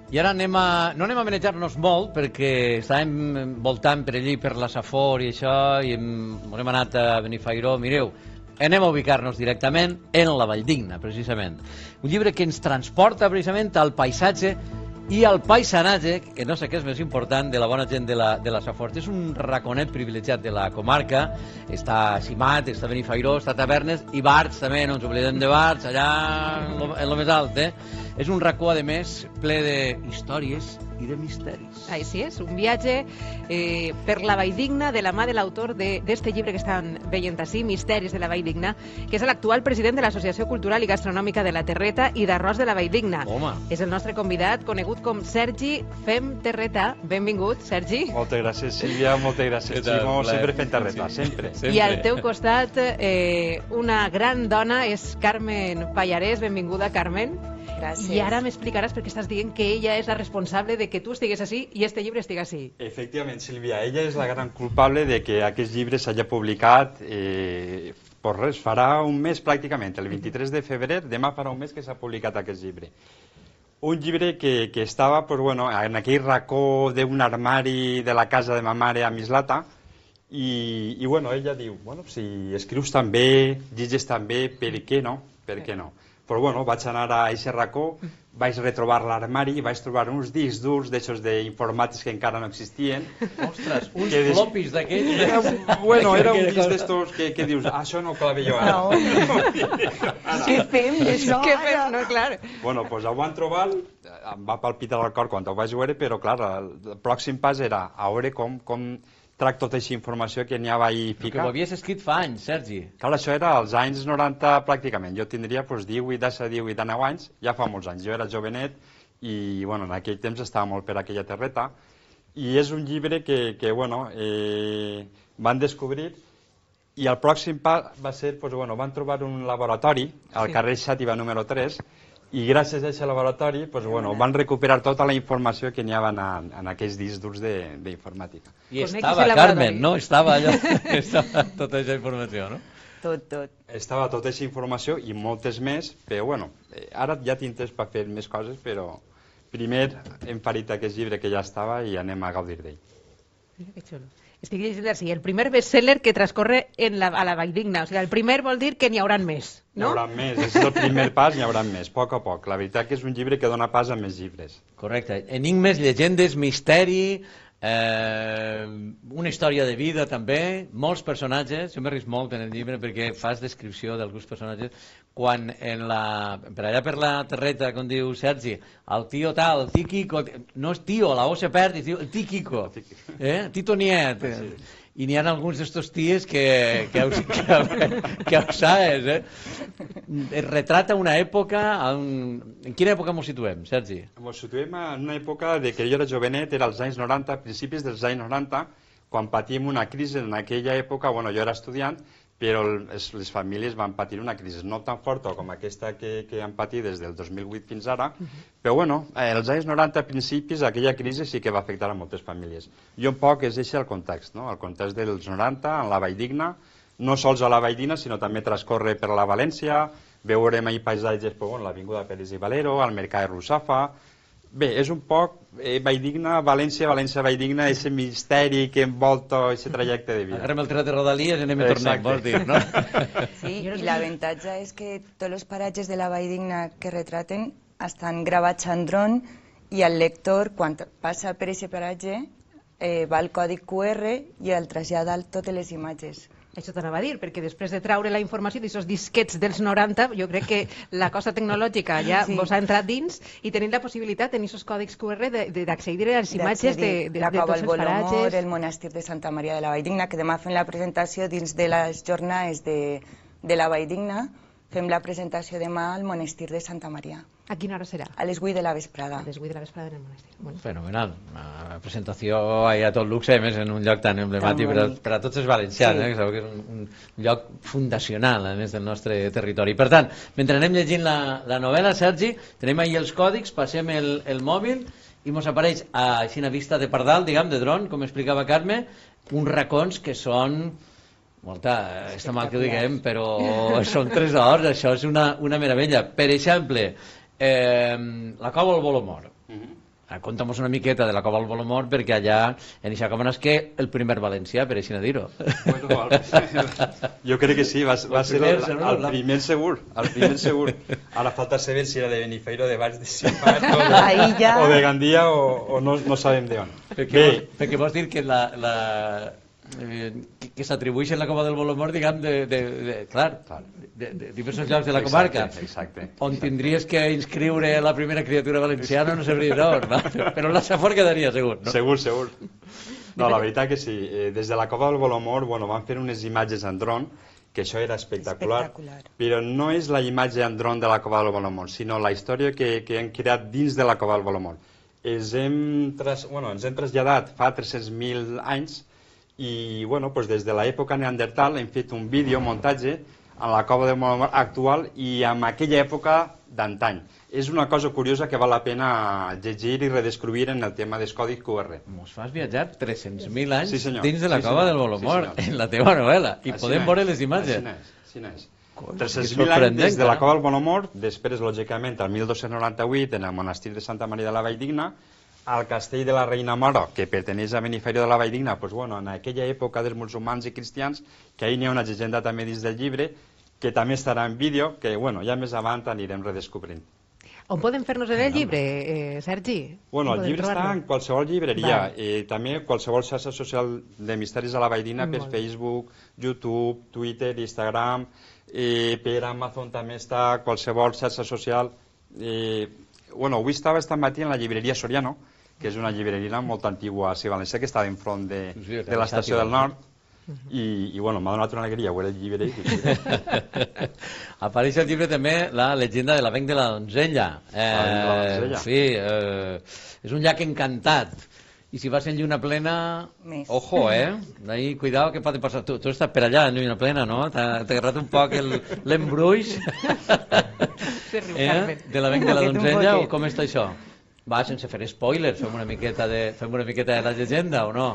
I ara no anem a manejar-nos molt, perquè estàvem voltant per allí, per la Safor i això, i hem anat a Benifairó. Mireu, anem a ubicar-nos directament en la Valldigna, precisament. Un llibre que ens transporta precisament al paisatge i al paisatge, que no sé què és més important, de la bona gent de la Safor. És un raconet privilegiat de la comarca, està a Simat, està a Benifairó, està a Tavernes, i Barx també, no ens oblidem de Barx, allà en lo més alt, És un racó, a més, ple d'històries i de misteris. Així és, un viatge per la Valldigna de la mà de l'autor d'este llibre que estan veient així, Misteris de la Valldigna, que és l'actual president de l'Associació Cultural i Gastronòmica de la Terreta i d'Arròs de la Valldigna. Home. És el nostre convidat, conegut com Sergi Fem Terreta. Benvingut, Sergi. Moltes gràcies, Sílvia, moltes gràcies, Ximo. Sempre fent terreta, sempre. I al teu costat, una gran dona és Carmen Pallarès. Benvinguda, Carmen. Gràcies. I ara m'explicaràs perquè estàs dient que ella és la responsable de que tu estigués així i este llibre estigui així. Efectivament, Sílvia, ella és la gran culpable de que aquest llibre s'hagi publicat farà un mes pràcticament, el 23 de febrer, demà farà un mes que s'ha publicat aquest llibre. Un llibre que estava en aquell racó d'un armari de la casa de ma mare a Mislata i ella diu, si escrius tan bé, lliges tan bé, per què no? Per què no? Però vaig anar a aquest racó, vaig retrobar l'armari, vaig trobar uns discs durs d'aixòs d'informàtics que encara no existien. Ostres, uns flopis d'aquells. Era un disc d'estos que dius, això no ho clave jo ara. Què fem d'això? Què fem? No, clar. Doncs ho van trobar, em va palpitar el cor quan ho vaig veure, però clar, el pròxim pas era a veure com tracto tota aquesta informació que n'hi ha vaig ficar. Que ho havies escrit fa anys, Sergi. Clar, això era als anys 90 pràcticament. Jo tindria 18, 19 anys, ja fa molts anys. Jo era jovenet i en aquell temps estava molt per aquella terreta. I és un llibre que van descobrir i el pròxim pas va ser, van trobar un laboratori al carrer Xàtiva número 3 i gràcies a aquest laboratori van recuperar tota la informació que n'hi havia en aquells discs durs d'informàtica. I estava, Carmen, no? Estava allò, estava tota aquesta informació, no? Tot. Estava tota aquesta informació i moltes més, però ara ja tinc temps per fer més coses, però primer hem parit aquest llibre que ja estava i anem a gaudir d'ell. Mira que xulo. Estic llegint així, el primer best-seller que transcorre a la Valldigna. O sigui, el primer vol dir que n'hi hauran més, no? N'hi hauran més, és el primer pas, n'hi hauran més, a poc. La veritat que és un llibre que dona pas a més llibres. Correcte. Enigmes, llegendes, misteri, una història de vida també, molts personatges. Jo m'he risc molt en el llibre perquè fas descripció d'alguns personatges. Quan per allà per la terreta, com diu Sergi, el tio tal, el tio Quico, no és tio, la O se perd i diu el tio Quico, Tito Niet. I n'hi ha alguns d'estos ties que ho sabes, Es retrata una època... En quina època ens situem, Sergi? Ens situem en una època de que jo era jovenet, era als anys 90, principis dels anys 90, quan patíem una crisi en aquella època, jo era estudiant, però les famílies van patir una crisi no tan forta com aquesta que han patit des del 2008 fins ara, però als anys 90 principis aquella crisi sí que va afectar a moltes famílies. I un poc és aquest el context, no? El context dels 90 en la Valldigna, no sols a la Valldigna sinó també transcorre per la València, veurem ahir paisatges per l'Avinguda Pérez i Valero, al Mercat de Russafa. Bé, és un poc Valldigna, València, Valldigna, aquest misteri que envolta aquest trajecte de vida. Agarrem el tret de Rodalies i anem i tornem, vols dir, no? Sí, i l'avantatge és que tots els paratges de la Valldigna que retraten estan gravats en dron i el lector, quan passa per aquest paratge, va al codi QR i el trasllada totes les imatges. Això t'anava a dir, perquè després de traure la informació d'aquests disquets dels 90, jo crec que la cosa tecnològica ja vos ha entrat dins i tenim la possibilitat, en aquests còdecs QR, d'accedir a les imatges de tots els paratges. El monestir de Santa Maria de la Valldigna, que demà fem la presentació dins de les jornades de la Valldigna, fem la presentació demà al monestir de Santa Maria. A quina hora serà? A les 8 de la vesprada. A les 8 de la vesprada en el monestir. Bueno. Fenomenal. Una presentació a tot luxe, a més en un lloc tan emblemàtic per a tots els valencians, que sabeu que és un lloc fundacional, a més del nostre territori. Per tant, mentre anem llegint la novel·la, Sergi, tenim ahir els còdics, passem el mòbil i ens apareix així a vista de pardal, diguem, de dron, com explicava Carme, uns racons que són... està mal que ho diguem, però són tresors, això és una meravella. Per exemple, la cova al Bolomor. Conta'm una miqueta de la Cova del Bolomor, perquè allà en aquesta cova nasqué el primer valencià, per així dir-ho. Bueno, jo crec que sí, va ser el primer segur, el primer segur. Ara falta saber si era de Benifairó, de Baix de Sipat o de Gandia o no sabem d'on. Perquè vols dir que que s'atribueixen la Cova del Bolomor, diguem, de diversos llocs de la comarca. Exacte. On tindries que inscriure la primera criatura valenciana, no sabria d'on, no? Però la Safor quedaria, segur, no? Segur. No, la veritat que sí. Des de la Cova del Bolomor, van fer unes imatges en dron, que això era espectacular, però no és la imatge en dron de la Cova del Bolomor, sinó la història que hem creat dins de la Cova del Bolomor. Ens hem traslladat fa 300.000 anys i des de l'època neandertal hem fet un vídeo, muntatge, en la Cova del Bolomor actual i en aquella època d'antany. És una cosa curiosa que val la pena llegir i redescobrir en el tema dels còdics QR. Mos fas viatjar 300.000 anys dins de la Cova del Bolomor, en la teva novel·la, i podem veure les imatges. Així n'és. 300.000 anys des de la Cova del Bolomor, després, lògicament, el 1298, en el monestir de Santa Maria de la Valldigna, al castell de la Reina Mora, que perteneix a Benifairó de la Valldigna, en aquella època dels musulmans i cristians, que ahir n'hi ha una llegenda també dins del llibre, que també estarà en vídeo, que ja més avant anirem redescobrint. On podem fer-nos el llibre, Sergi? El llibre està en qualsevol llibreria, també qualsevol xarxa social de Misteris a la Valldigna, per Facebook, YouTube, Twitter, Instagram, per Amazon també està, qualsevol xarxa social. Avui estava esta matí en la llibreria Soriano, que és una llibreria molt antigua a València, que estava enfront de l'estació del Nord, i m'ha donat una alegria veure el llibre. Apareix al llibre també la llegenda de l'avenc de la Donzella. Sí, és un llac encantat. I si vas en lluna plena, ojo, ahí, cuidado, que pot passar. Tu estàs per allà en lluna plena, no? T'ha agarrat un poc l'embruix de l'avenc de la Donzella, o com està això? Va, sense fer spoilers, fem una miqueta de la llegenda, o no?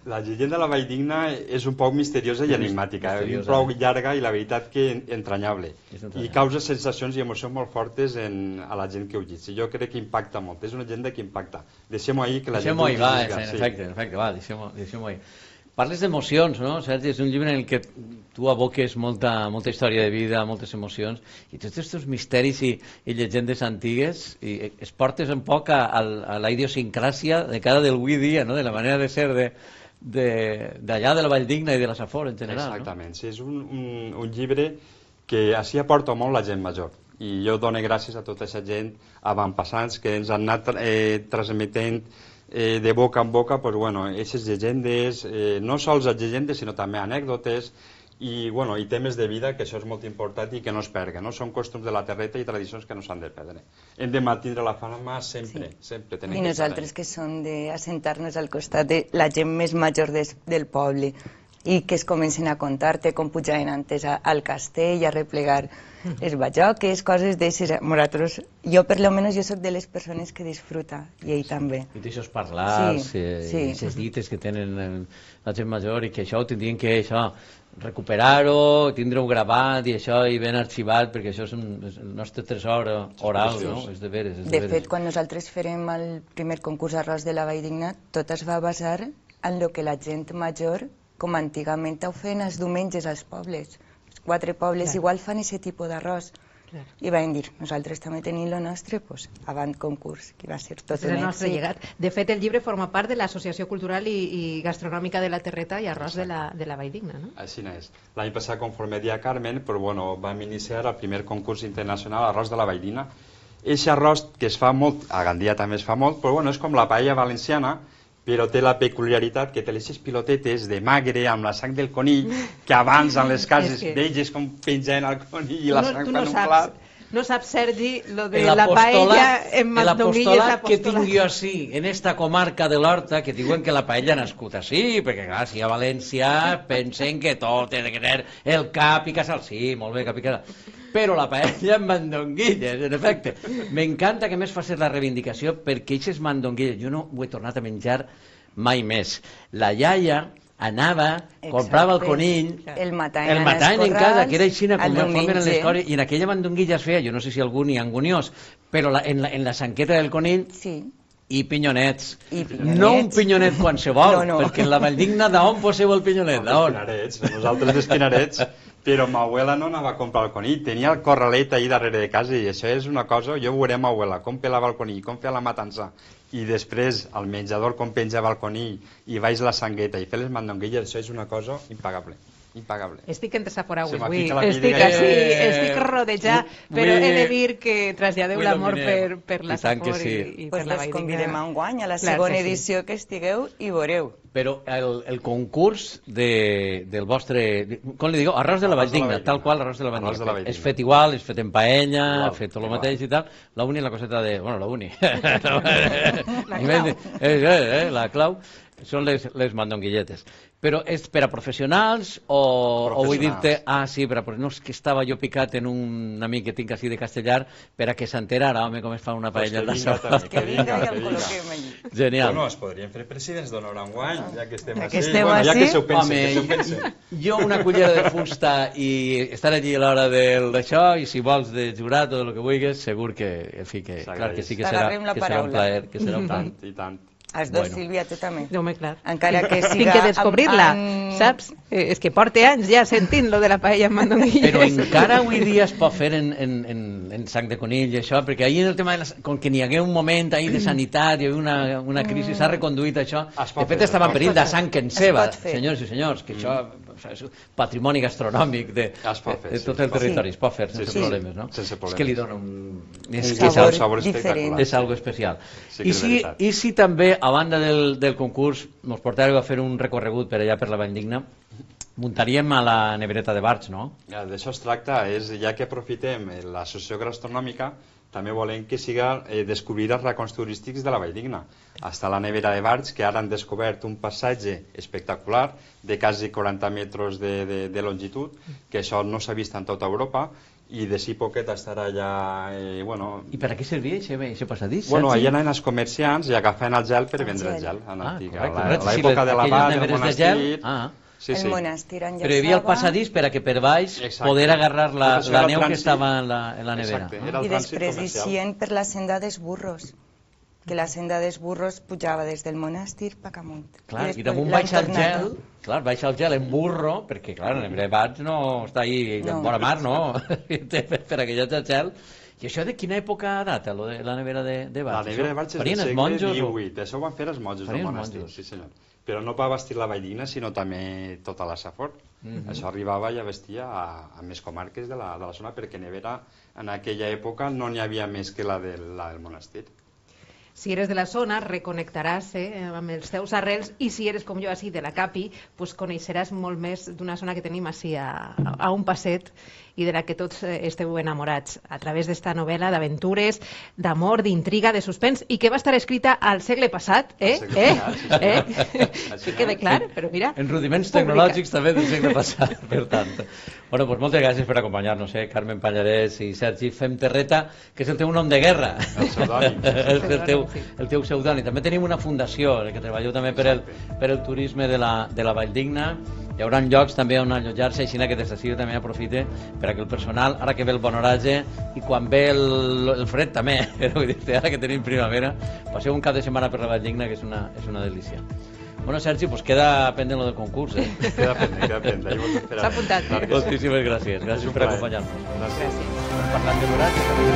La llegenda de la Valldigna és un poc misteriosa i enigmàtica, prou llarga i la veritat que entranyable. I causa sensacions i emocions molt fortes a la gent que ho llegeix. Jo crec que impacta molt, és una llegenda que impacta. Deixem-ho ahir, que la gent ho llegeix. En efecte, va, deixem-ho ahir. Parles d'emocions, no, Sergi? És un llibre en què tu aboques molta història de vida, moltes emocions, i tots aquests misteris i llegendes antigues es portes un poc a la idiosincràsia de cada del avui dia, de la manera de ser d'allà de la Valldigna i de la Safor en general. Exactament, sí, és un llibre que així aporta molt la gent major, i jo dono gràcies a tota aquesta gent avantpassants que ens han anat transmetent de boca en boca aquestes llegendes, no sols les llegendes sinó també anècdotes i temes de vida, que això és molt important i que no es perguen, són costums de la terreta i tradicions que no s'han de perdre. Hem de mantindre la fama sempre. I nosaltres que som d'assentar-nos al costat de la gent més major del poble i que es comencen a contar-te com pujaven antes al castell, a replegar les bajoques, coses d'aixes. Jo, per lo menos, jo soc de les persones que disfruta, i ell també. I d'aixòs parlars, i aquestes dites que tenen la gent major, i que això ho tindrien que recuperar-ho, tindre-ho gravat i això i ben arxivat, perquè això és el nostre tresor oral, no? És de veres. De fet, quan nosaltres farem el primer concurs Arròs de la Valldigna, tot es va basar en el que la gent major, com antigament ho feien els diumenges als pobles. Els 4 pobles igual fan aquest tipus d'arròs. I vam dir, nosaltres també tenim el nostre, avant concurs, que va ser tot un èxit. De fet, el llibre forma part de l'Associació Cultural i Gastronòmica de la Terreta i Arròs de la Valldigna, no? Així és. L'any passat, conforme dia Carmen, vam iniciar el primer concurs internacional Arròs de la Valldigna. Eixe arròs que es fa molt, a Gandia també es fa molt, però és com la paella valenciana, però té la peculiaritat que té les pilotetes de magre amb la sang del conill, que abans en les cases veies com penjaven el conill i la sang fan un plat. No saps, Sergi, lo de la paella en mandonguilles. L'apostolat que tinc jo així, en esta comarca de l'Horta, que diuen que la paella ha nascut així, perquè clar, si a València pensen que tot ha de tenir el cap i casal. Sí, molt bé, cap i casal. Però la paella en mandonguilles, en efecte. M'encanta que més facis la reivindicació, perquè aquestes mandonguilles jo no ho he tornat a menjar mai més. La iaia anava, comprava el conill, el mataven en casa, que era així com formen en l'escola, i en aquella mandonguilla es feia, jo no sé si algú n'hi ha anguniós, però en la sanqueta del conill i pinyonets. I pinyonets. No un pinyonet qualsevol, No. perquè en la Valldigna d'on poseu el pinyonet? D'on? Espinarets, nosaltres d'Espinarets, però ma abuela no anava a comprar el conill, tenia el corralet ahí darrere de casa i això és una cosa, jo veuré ma abuela com pelava el conill, com feia la matança i després al menjador com penjava el conill i baix la sangueta i fer les mandonguilles, això és una cosa impagable. Impagable. Estic entre saforaues, Se m'ha avui. ficat la Estic pell de així, gallina. estic rodejat, però he de dir que traslladeu Avui l'amor dominem. per la I tant que Safor sí. i Pues per la vos Valldigna. convidem a enguany, a la Clar segona que sí. edició que estigueu i veureu. Però el concurs del vostre... Com li digo? Arròs de la Arròs de la Valldigna, Valldigna. tal qual, arròs de la Arròs de Valldigna. la Valldigna. És fet igual, és fet en paella, Igual, fet tot el igual. mateix i tal. La uni, la coseta de... Bueno, la uni. clau. La clau són les mandonguilletes. Però és per a professionals o vull dir-te... Ah, sí, però no és que estava jo picat en un amic que tinc així de Castellar per a que s'enterara, home, com es fa una paella Pues en la que vinga, sopa. també. Que vinga i el que vinga. col·loquem allí. Genial. Bueno, es podrien fer presidents d'honor enguany, ja que estem Ja així. que esteu Bueno, ja així. que s'ho pensen, Home, que s'ho pensen. jo una cullera de fusta i estar allí a l'hora d'això i si vols de jurat o el que vulguis, segur que, en fi, que, clar que sí que serà, T'agarrem la que serà un paraula. plaer, que serà un I plaer. tant, i tant. Els dos, Bueno. Sílvia, tu també. Home, clar. Encara que siga... Tinc que descobrir-la, saps? És que porte anys ja sentint lo de la paella amb mandonguilles. Però encara avui dia es pot fer en sang de conill i això, perquè ahir en el tema de com que n'hi hagué un moment ahir de sanitat, hi havia una crisi, s'ha reconduït això. Es pot De fet, fer, estava en es pot perill de fer. sang en Es seva, pot fer. senyors i senyors, que això és patrimoni gastronòmic de Es pot fer, tot sí, el es pot territori, fer. es pot fer sense Sí. problemes, no? Sense És que li problemes. dona un... Un És que és sabor algo- sabor diferent. espectacular. és algo especial. Sí que és veritat. I si també, a banda del concurs, ens portàreu a fer un recorregut per allà per la Valldigna, muntaríem a la nevereta de Barx, no? Ja, d'això es tracta, ja que aprofitem l'associació gastronòmica, també volem que siga descobrir els racons turístics de la Valldigna. Està la nevera de Barx, que ara han descobert un passatge espectacular de quasi 40 metres de longitud, que això no s'ha vist en tota Europa, i d'ací poquet estarà allà... bueno, I per a què servia això passadís? bueno, Sergi? allà anaven els comerciants i agafaven el gel per vendre el gel. En Correcte. l'època de l'abat, del neveres de gel. monestir... Ah. Sí, El sí. monestir enllaçava... Però hi havia el passadís per a que per baix Exacte. poder agarrar la Tot això era el neu que trànsit. estava en la nevera. Exacte, Ah. era el I trànsit després comercial. eixien per la senda dels burros, que la senda dels burros pujava des del monestir cap amunt. Clar, i després damunt l'han baixa el tornat gel, clar, baixa el gel en burro, perquè clar, en Brevats no està ahí en No. vora mar, no? Per a que hi hagi el gel. I això de quina època data, lo de la nevera de La Barx? nevera de Barx és del Farien els segle monjos o- XVIII, això ho van fer els monjos del Farien els monestir, monjos. sí senyor. Però no per vestir la Valldigna, sinó també tota la Safor. Això arribava i ja vestia a més comarques de la zona, perquè nevera en aquella època no n'hi havia més que la del monestir. Si eres de la zona, reconnectaràs amb els teus arrels, i si eres com jo així de la Capi, pues coneixeràs molt més d'una zona que tenim així a un passet i de la que tots esteu enamorats a través d'esta novel·la d'aventures, d'amor, d'intriga, de suspens, i que va estar escrita al segle passat, Al segle passat, sí, Que quede clar, però mira... En rudiments publica. tecnològics també del segle passat, per tant. Bueno, pues moltes gràcies per acompanyar-nos, Carmen Pallarès i Sergi Fem Terreta, que és el teu nom de guerra. El pseudònim. El teu pseudònim. També tenim una fundació que treballeu també per el turisme de la Valldigna. Hi haurà llocs també on allotjar-se, així que des d'ací també aprofite per a que el personal, ara que ve el bon horatge i quan ve el fred també, vull dir, ara que tenim primavera, passeu un cap de setmana per la Valldigna, que és una delícia. Bueno, Sergi, pues queda pendent lo del concurs, Queda pendent, ahí vos esperarem. S'ha apuntat. Clar que sí. Moltíssimes gràcies. Gràcies un per plaer. acompanyar-nos. Gràcies. Parlant de l'horatge, també.